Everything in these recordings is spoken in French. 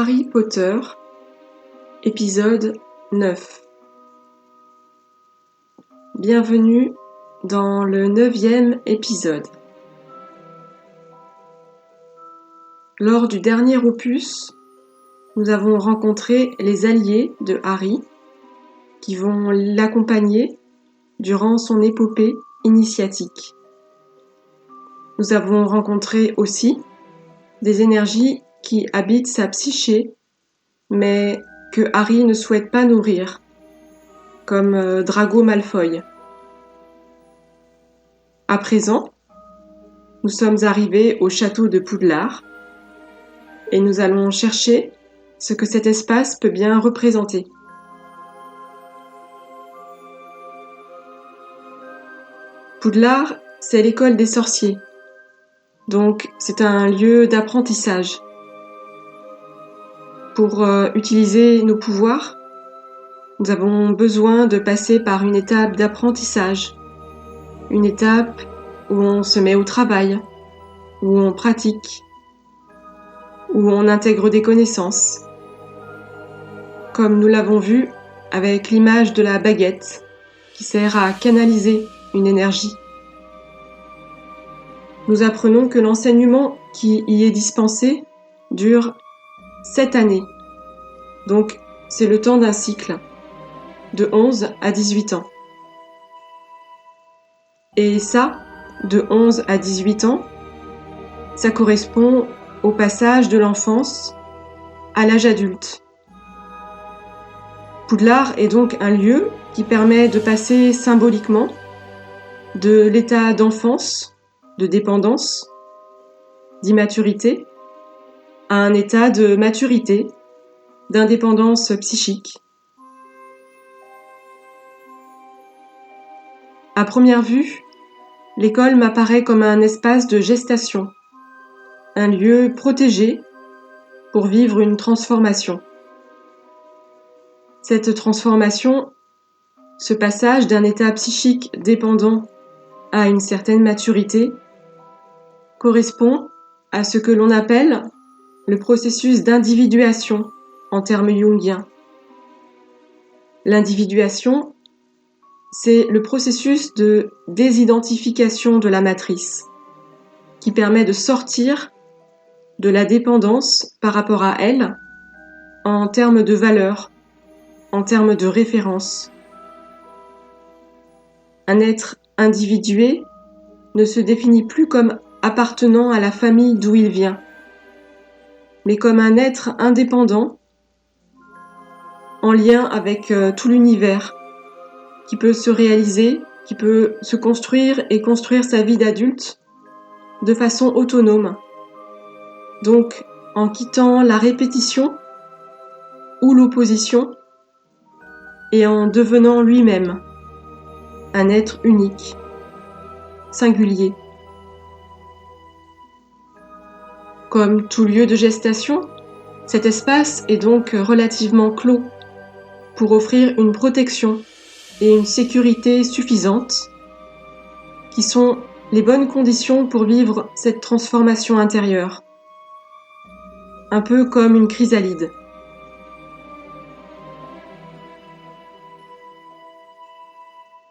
Harry Potter, épisode 9. Bienvenue dans le 9e épisode. Lors du dernier opus, nous avons rencontré les alliés de Harry qui vont l'accompagner durant son épopée initiatique. Nous avons rencontré aussi des énergies qui habitent sa psyché, mais que Harry ne souhaite pas nourrir, comme Drago Malfoy. À présent, nous sommes arrivés au château de Poudlard et nous allons chercher ce que cet espace peut bien représenter. Poudlard, c'est l'école des sorciers, donc c'est un lieu d'apprentissage. Pour utiliser nos pouvoirs, nous avons besoin de passer par une étape d'apprentissage, une étape où on se met au travail, où on pratique, où on intègre des connaissances, comme nous l'avons vu avec l'image de la baguette qui sert à canaliser une énergie. Nous apprenons que l'enseignement qui y est dispensé dure 7 années, donc c'est le temps d'un cycle, de 11 à 18 ans. Et ça, de 11 à 18 ans, ça correspond au passage de l'enfance à l'âge adulte. Poudlard est donc un lieu qui permet de passer symboliquement de l'état d'enfance, de dépendance, d'immaturité, à un état de maturité, d'indépendance psychique. À première vue, l'école m'apparaît comme un espace de gestation, un lieu protégé pour vivre une transformation. Cette transformation, ce passage d'un état psychique dépendant à une certaine maturité, correspond à ce que l'on appelle le processus d'individuation en termes jungiens. L'individuation, c'est le processus de désidentification de la matrice qui permet de sortir de la dépendance par rapport à elle en termes de valeur, en termes de référence. Un être individué ne se définit plus comme appartenant à la famille d'où il vient, mais comme un être indépendant, en lien avec tout l'univers, qui peut se réaliser, qui peut se construire et construire sa vie d'adulte de façon autonome. Donc, en quittant la répétition ou l'opposition et en devenant lui-même un être unique, singulier. Comme tout lieu de gestation, cet espace est donc relativement clos pour offrir une protection et une sécurité suffisantes qui sont les bonnes conditions pour vivre cette transformation intérieure. Un peu comme une chrysalide.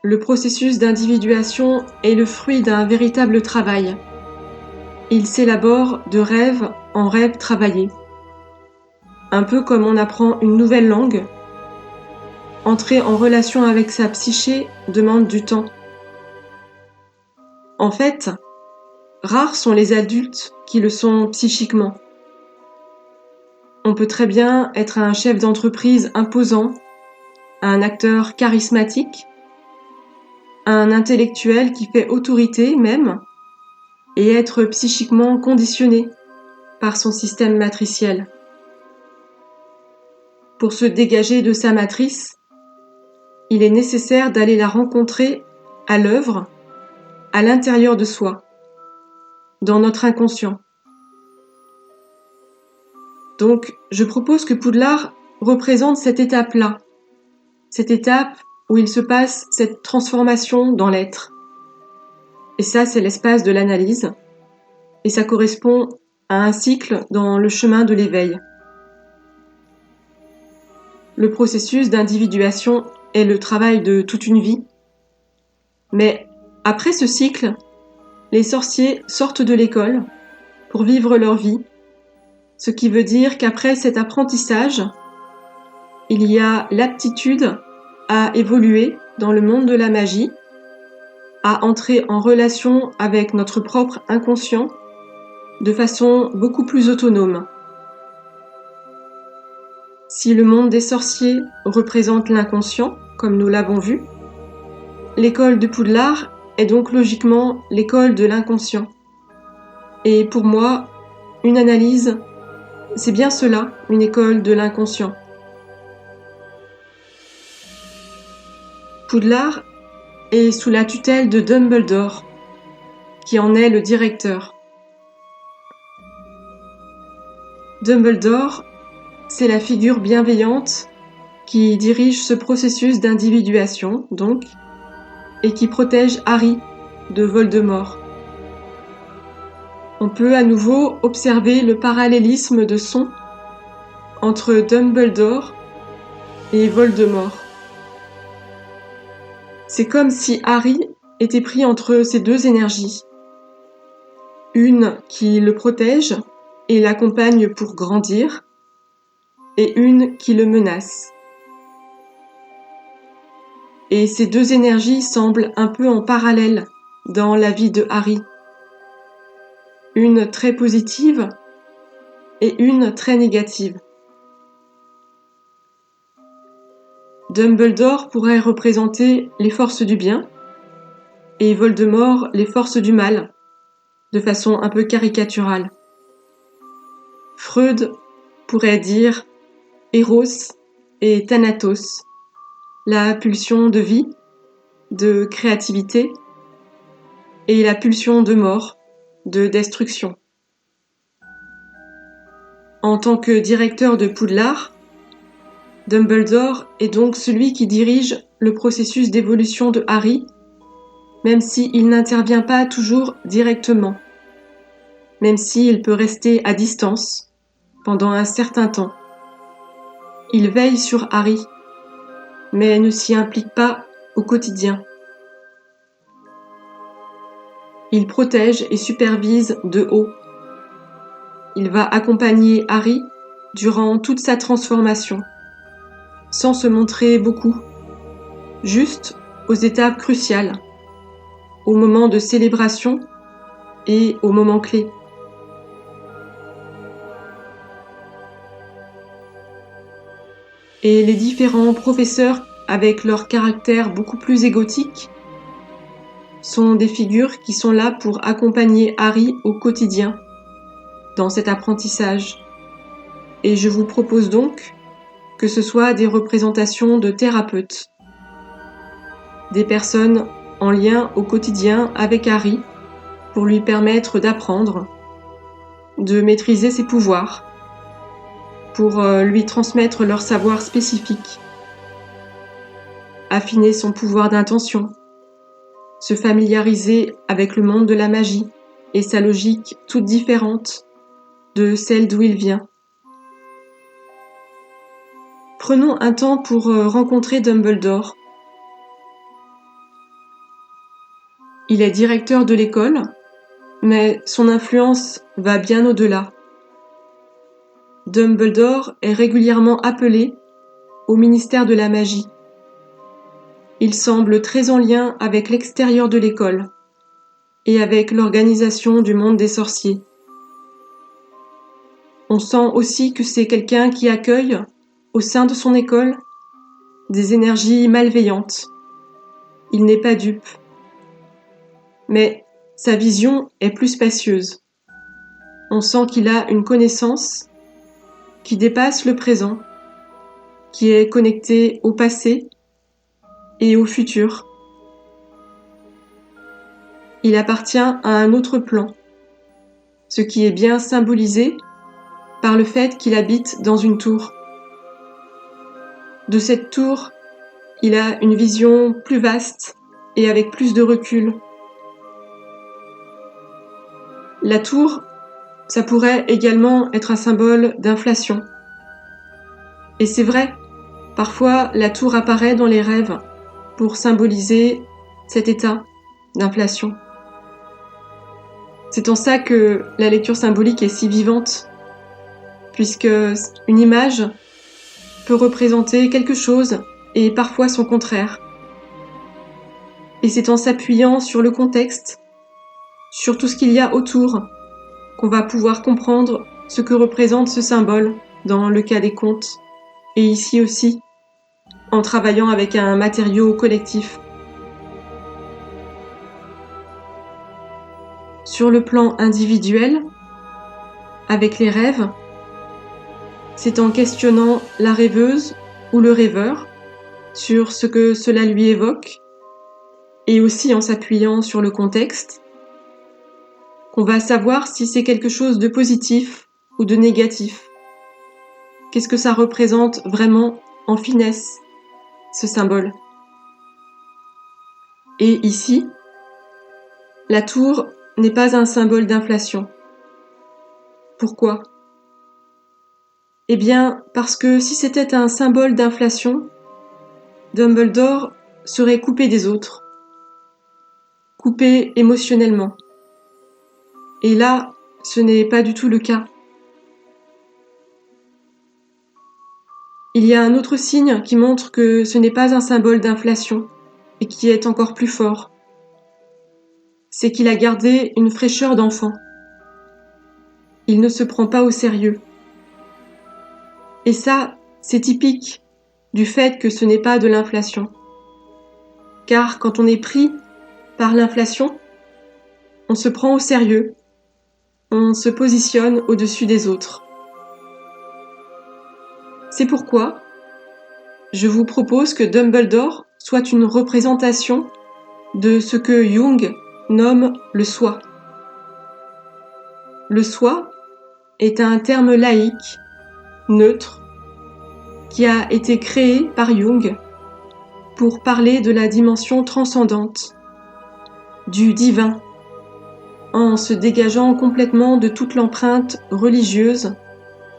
Le processus d'individuation est le fruit d'un véritable travail. Il s'élabore de rêve en rêve travaillé. Un peu comme on apprend une nouvelle langue, entrer en relation avec sa psyché demande du temps. En fait, rares sont les adultes qui le sont psychiquement. On peut très bien être un chef d'entreprise imposant, un acteur charismatique, un intellectuel qui fait autorité même, et être psychiquement conditionné par son système matriciel. Pour se dégager de sa matrice, il est nécessaire d'aller la rencontrer à l'œuvre, à l'intérieur de soi, dans notre inconscient. Donc, je propose que Poudlard représente cette étape-là, cette étape où il se passe cette transformation dans l'être. Et ça, c'est l'espace de l'analyse, et ça correspond à un cycle dans le chemin de l'éveil. le processus d'individuation est le travail de toute une vie. Mais après ce cycle, les sorciers sortent de l'école pour vivre leur vie, ce qui veut dire qu'après cet apprentissage, il y a l'aptitude à évoluer dans le monde de la magie, à entrer en relation avec notre propre inconscient de façon beaucoup plus autonome. Si le monde des sorciers représente l'inconscient, comme nous l'avons vu, l'école de Poudlard est donc logiquement l'école de l'inconscient. Et pour moi, une analyse, c'est bien cela, une école de l'inconscient. Poudlard est sous la tutelle de Dumbledore, qui en est le directeur. Dumbledore, c'est la figure bienveillante qui dirige ce processus d'individuation, donc, et qui protège Harry de Voldemort. On peut à nouveau observer le parallélisme de son entre Dumbledore et Voldemort. C'est comme si Harry était pris entre ces deux énergies. Une qui le protège et l'accompagne pour grandir, et une qui le menace. Et ces deux énergies semblent un peu en parallèle dans la vie de Harry. Une très positive et une très négative. Dumbledore pourrait représenter les forces du bien et Voldemort les forces du mal, de façon un peu caricaturale. Freud pourrait dire Eros et Thanatos, la pulsion de vie, de créativité, et la pulsion de mort, de destruction. En tant que directeur de Poudlard, Dumbledore est donc celui qui dirige le processus d'évolution de Harry, même s'il n'intervient pas toujours directement, même s'il peut rester à distance pendant un certain temps. Il veille sur Harry, mais ne s'y implique pas au quotidien. Il protège et supervise de haut. Il va accompagner Harry durant toute sa transformation, sans se montrer beaucoup, juste aux étapes cruciales, aux moments de célébration et aux moments clés. Et les différents professeurs, avec leur caractère beaucoup plus égotique, sont des figures qui sont là pour accompagner Harry au quotidien, dans cet apprentissage. Et je vous propose donc que ce soit des représentations de thérapeutes, des personnes en lien au quotidien avec Harry, pour lui permettre d'apprendre, de maîtriser ses pouvoirs, pour lui transmettre leur savoir spécifique, affiner son pouvoir d'intention, se familiariser avec le monde de la magie et sa logique toute différente de celle d'où il vient. Prenons un temps pour rencontrer Dumbledore. Il est directeur de l'école, mais son influence va bien au-delà. Dumbledore est régulièrement appelé au ministère de la magie. Il semble très en lien avec l'extérieur de l'école et avec l'organisation du monde des sorciers. On sent aussi que c'est quelqu'un qui accueille, au sein de son école, des énergies malveillantes. Il n'est pas dupe. Mais sa vision est plus spacieuse. On sent qu'il a une connaissance qui dépasse le présent, qui est connectée au passé et au futur. Il appartient à un autre plan, ce qui est bien symbolisé par le fait qu'il habite dans une tour. De cette tour, il a une vision plus vaste et avec plus de recul. La tour, ça pourrait également être un symbole d'inflation. Et c'est vrai, Parfois, la tour apparaît dans les rêves pour symboliser cet état d'inflation. C'est en ça que la lecture symbolique est si vivante, puisque une image peut représenter quelque chose et parfois son contraire. Et c'est en s'appuyant sur le contexte, sur tout ce qu'il y a autour, qu'on va pouvoir comprendre ce que représente ce symbole dans le cas des contes, et ici aussi, en travaillant avec un matériau collectif. Sur le plan individuel, avec les rêves, c'est en questionnant la rêveuse ou le rêveur sur ce que cela lui évoque, et aussi en s'appuyant sur le contexte, qu'on va savoir si c'est quelque chose de positif ou de négatif. Qu'est-ce que ça représente vraiment en finesse, ce symbole? Et ici, la tour n'est pas un symbole d'inflation. Pourquoi? Eh bien, parce que si c'était un symbole d'inflation, Dumbledore serait coupé des autres, coupé émotionnellement. Et là, ce n'est pas du tout le cas. Il y a un autre signe qui montre que ce n'est pas un symbole d'inflation et qui est encore plus fort. C'est qu'il a gardé une fraîcheur d'enfant. Il ne se prend pas au sérieux. Et ça, c'est typique du fait que ce n'est pas de l'inflation. Car quand on est pris par l'inflation, on se prend au sérieux, on se positionne au-dessus des autres. C'est pourquoi je vous propose que Dumbledore soit une représentation de ce que Jung nomme le soi. Le soi est un terme laïque, neutre, qui a été créé par Jung pour parler de la dimension transcendante, du divin, en se dégageant complètement de toute l'empreinte religieuse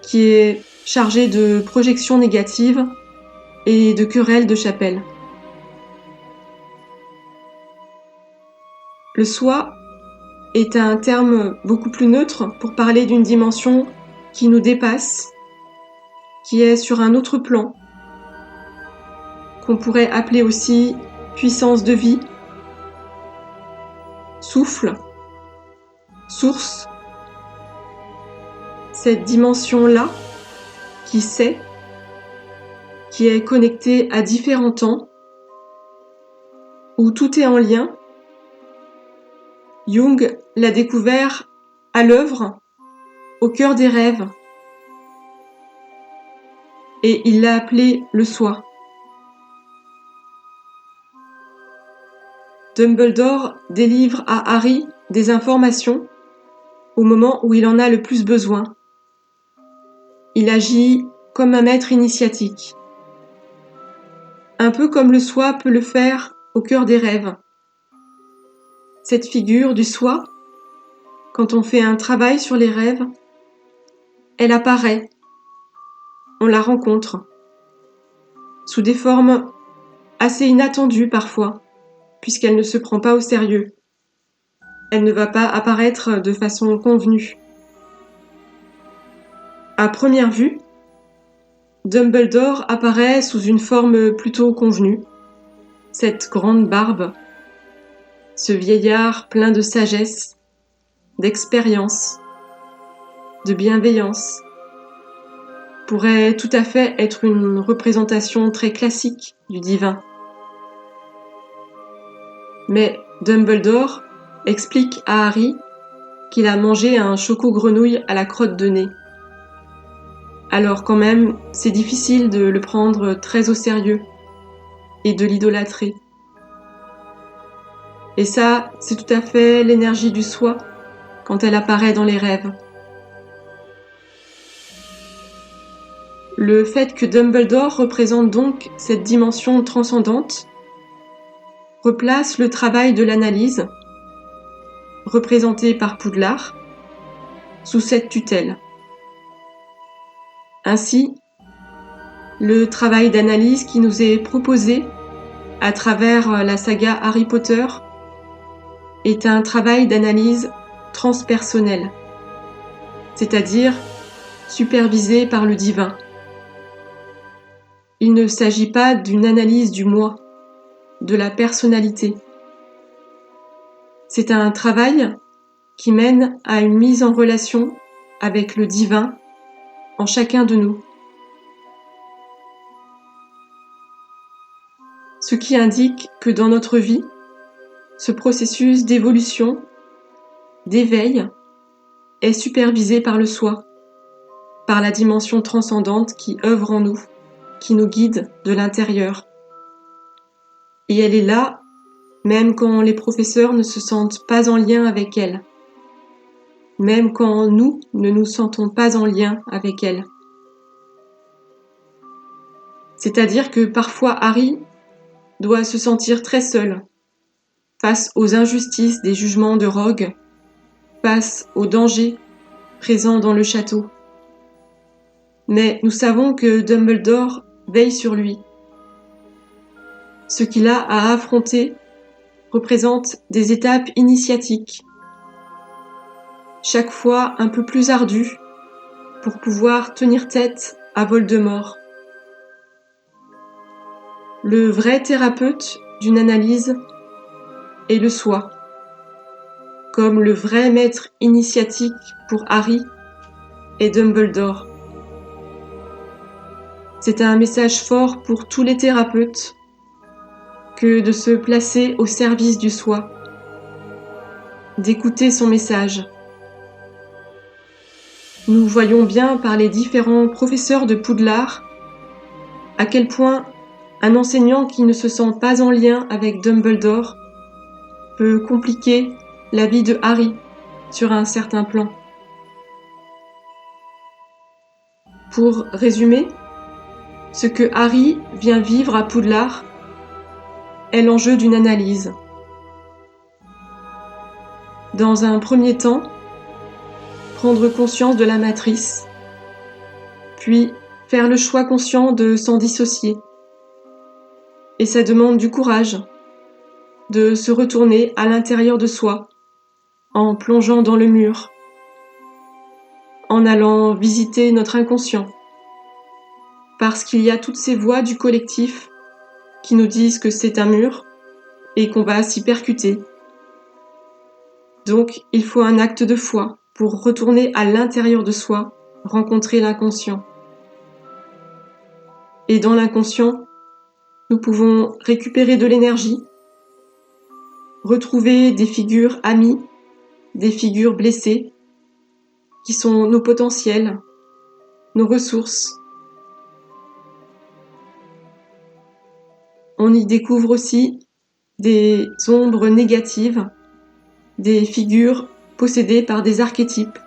qui est chargée de projections négatives et de querelles de chapelle. Le soi est un terme beaucoup plus neutre pour parler d'une dimension qui nous dépasse, qui est sur un autre plan, qu'on pourrait appeler aussi puissance de vie, souffle, source. Cette dimension-là, qui sait, qui est connectée à différents temps, où tout est en lien, Jung l'a découvert à l'œuvre, au cœur des rêves, et il l'a appelé le soi. Dumbledore délivre à Harry des informations au moment où il en a le plus besoin. Il agit comme un maître initiatique, un peu comme le soi peut le faire au cœur des rêves. Cette figure du soi, quand on fait un travail sur les rêves, elle apparaît, on la rencontre, sous des formes assez inattendues parfois, puisqu'elle ne se prend pas au sérieux. Elle ne va pas apparaître de façon convenue. À première vue, Dumbledore apparaît sous une forme plutôt convenue. Cette grande barbe, ce vieillard plein de sagesse, d'expérience, de bienveillance, pourrait tout à fait être une représentation très classique du divin. Mais Dumbledore explique à Harry qu'il a mangé un choco-grenouille à la crotte de nez. Alors quand même, c'est difficile de le prendre très au sérieux et de l'idolâtrer. Et ça, c'est tout à fait l'énergie du soi quand elle apparaît dans les rêves. Le fait que Dumbledore représente donc cette dimension transcendante replace le travail de l'analyse, représenté par Poudlard, sous cette tutelle. Ainsi, Le travail d'analyse qui nous est proposé à travers la saga Harry Potter est un travail d'analyse transpersonnel, c'est-à-dire supervisé par le divin. Il ne s'agit pas d'une analyse du moi, de la personnalité. C'est un travail qui mène à une mise en relation avec le divin en chacun de nous. Ce qui indique que dans notre vie, ce processus d'évolution, d'éveil, est supervisé par le soi, par la dimension transcendante qui œuvre en nous, qui nous guide de l'intérieur. Et elle est là, même quand les professeurs ne se sentent pas en lien avec elle, même quand nous ne nous sentons pas en lien avec elle. C'est-à-dire que parfois Harry doit se sentir très seul face aux injustices des jugements de Rogue, face aux dangers présents dans le château. Mais nous savons que Dumbledore veille sur lui. Ce qu'il a à affronter représente des étapes initiatiques, chaque fois un peu plus ardues, pour pouvoir tenir tête à Voldemort. Le vrai thérapeute d'une analyse est le soi, comme le vrai maître initiatique pour Harry est Dumbledore. C'est un message fort pour tous les thérapeutes que de se placer au service du soi, d'écouter son message. Nous voyons bien par les différents professeurs de Poudlard à quel point un enseignant qui ne se sent pas en lien avec Dumbledore peut compliquer la vie de Harry sur un certain plan. Pour résumer, ce que Harry vient vivre à Poudlard est l'enjeu d'une analyse. Dans un premier temps, prendre conscience de la matrice, puis faire le choix conscient de s'en dissocier. Et ça demande du courage, de se retourner à l'intérieur de soi, en plongeant dans le mur, en allant visiter notre inconscient, parce qu'il y a toutes ces voix du collectif qui nous disent que c'est un mur et qu'on va s'y percuter. Donc, il faut un acte de foi pour retourner à l'intérieur de soi, rencontrer l'inconscient. Et dans l'inconscient, nous pouvons récupérer de l'énergie, retrouver des figures amies, des figures blessées, qui sont nos potentiels, nos ressources. On y découvre aussi des ombres négatives, des figures possédées par des archétypes.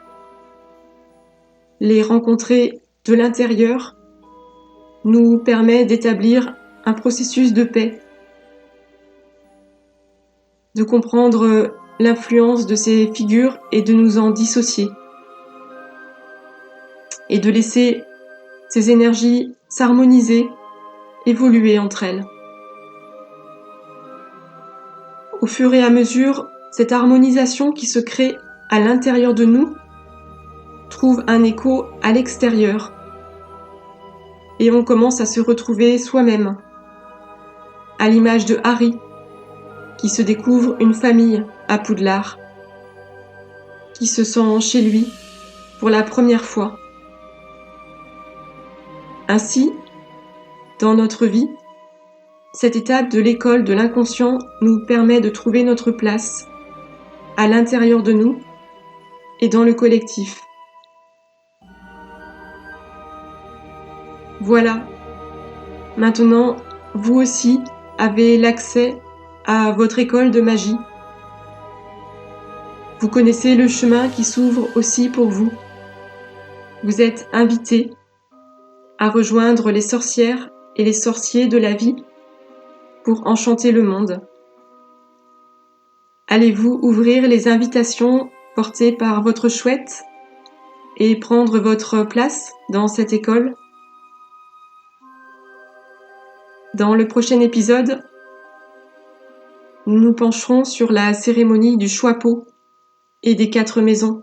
Les rencontrer de l'intérieur nous permet d'établir un processus de paix, de comprendre l'influence de ces figures et de nous en dissocier, et de laisser ces énergies s'harmoniser, évoluer entre elles. Au fur et à mesure, cette harmonisation qui se crée à l'intérieur de nous trouve un écho à l'extérieur, et on commence à se retrouver soi-même, à l'image de Harry, qui se découvre une famille à Poudlard, qui se sent chez lui pour la première fois. Ainsi, dans notre vie, cette étape de l'école de l'inconscient nous permet de trouver notre place à l'intérieur de nous et dans le collectif. Voilà, maintenant, vous aussi avez l'accès à votre école de magie. Vous connaissez le chemin qui s'ouvre aussi pour vous. Vous êtes invités à rejoindre les sorcières et les sorciers de la vie pour enchanter le monde. Allez-vous ouvrir les invitations portées par votre chouette et prendre votre place dans cette école ? Dans le prochain épisode, nous nous pencherons sur la cérémonie du choix-peau et des 4 maisons.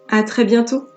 À très bientôt!